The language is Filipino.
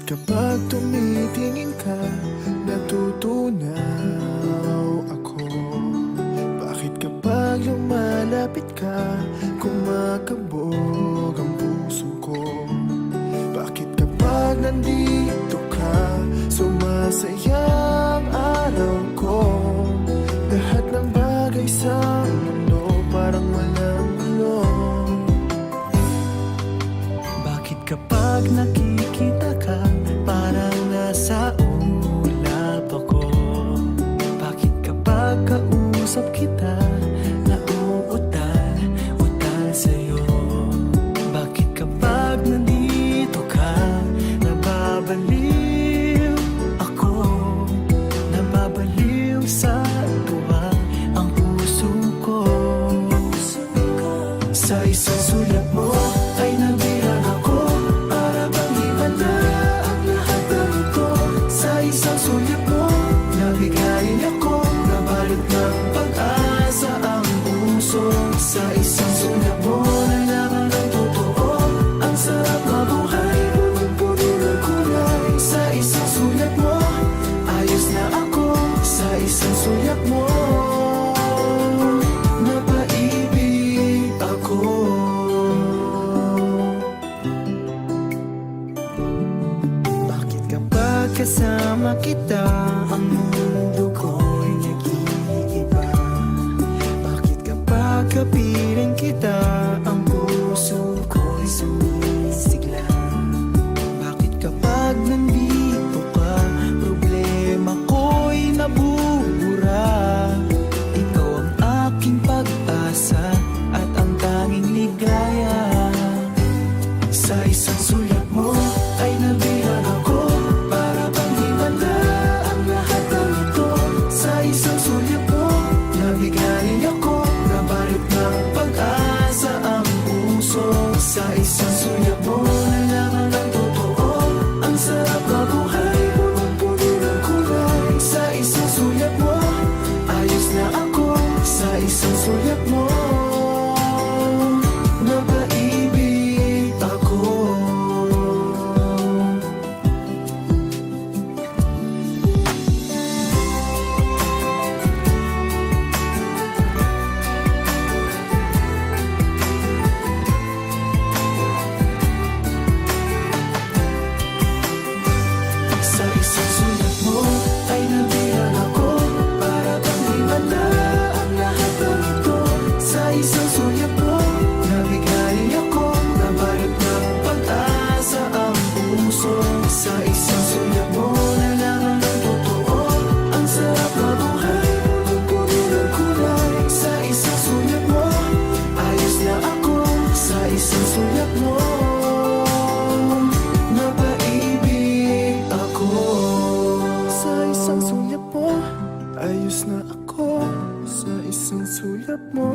Kapag tumitingin ka, natutunaw ako. Bakit kapag lumalapit ka, kumakabog ang puso ko? Bakit kapag nandito ka, sumasaya ang araw ko? Lahat ng bagay sa mundo parang walang gulo. Bakit kapag nakikita ka, parang nasa ulap ako? Bakit kapag kausap kita, nauutal sa'yo? Bakit kapag nandito ka, nababaliw ako? Nababaliw sa tuwa ang puso ko. Sa isang sulat mo ay nabilang ako, para bang iba na ang lahat ng ito. Sa isang sulat mo, nabigayin ako, nabalot ng pag-asa ang puso. Sa isang sulat mo, nalaman ng totoo, ang sarap mabuhay, puno ng kulay. Sa isang sulat mo, ayos na ako. Sa isang sulat mo, napaibig ako. Bakit kapag kasama kita, ang mundo ko'y nag-iiba? Bakit kapag kapiling kita, ang puso ko'y sumisigla? Bakit kapag nandito ka, problema ko'y nabubura? Ikaw ang aking pag-asa at ang tanging ligaya. Sa isang sulat mo ay nabilang ako, para bang himala ang lahat ng ito. Sa isang sulat mo, nabigayin ako, nabalot ng pag-asa ang puso. Sa isang sulat mo, nalaman ng totoo, ang sarap mabuhay, puno ng kulay. Sa isang sulat mo, ayos na ako. Sa isang sulat mo, napaibig ako. Sa isang sulat mo ay nabilang ako, para bang himala ang lahat ng ito. Sa isang sulat mo, nabigayin ako, nabalot ng pag-asa ang puso. Sa isang sulat mo, nalaman ng totoo, ang sarap mabuhay, puno ng kulay. Sa isang sulat mo, ayos na ako. Sa isang sulat mo, napaibig ako. Sa isang sulat mo, ayos na ako. Sa isang sulat mo,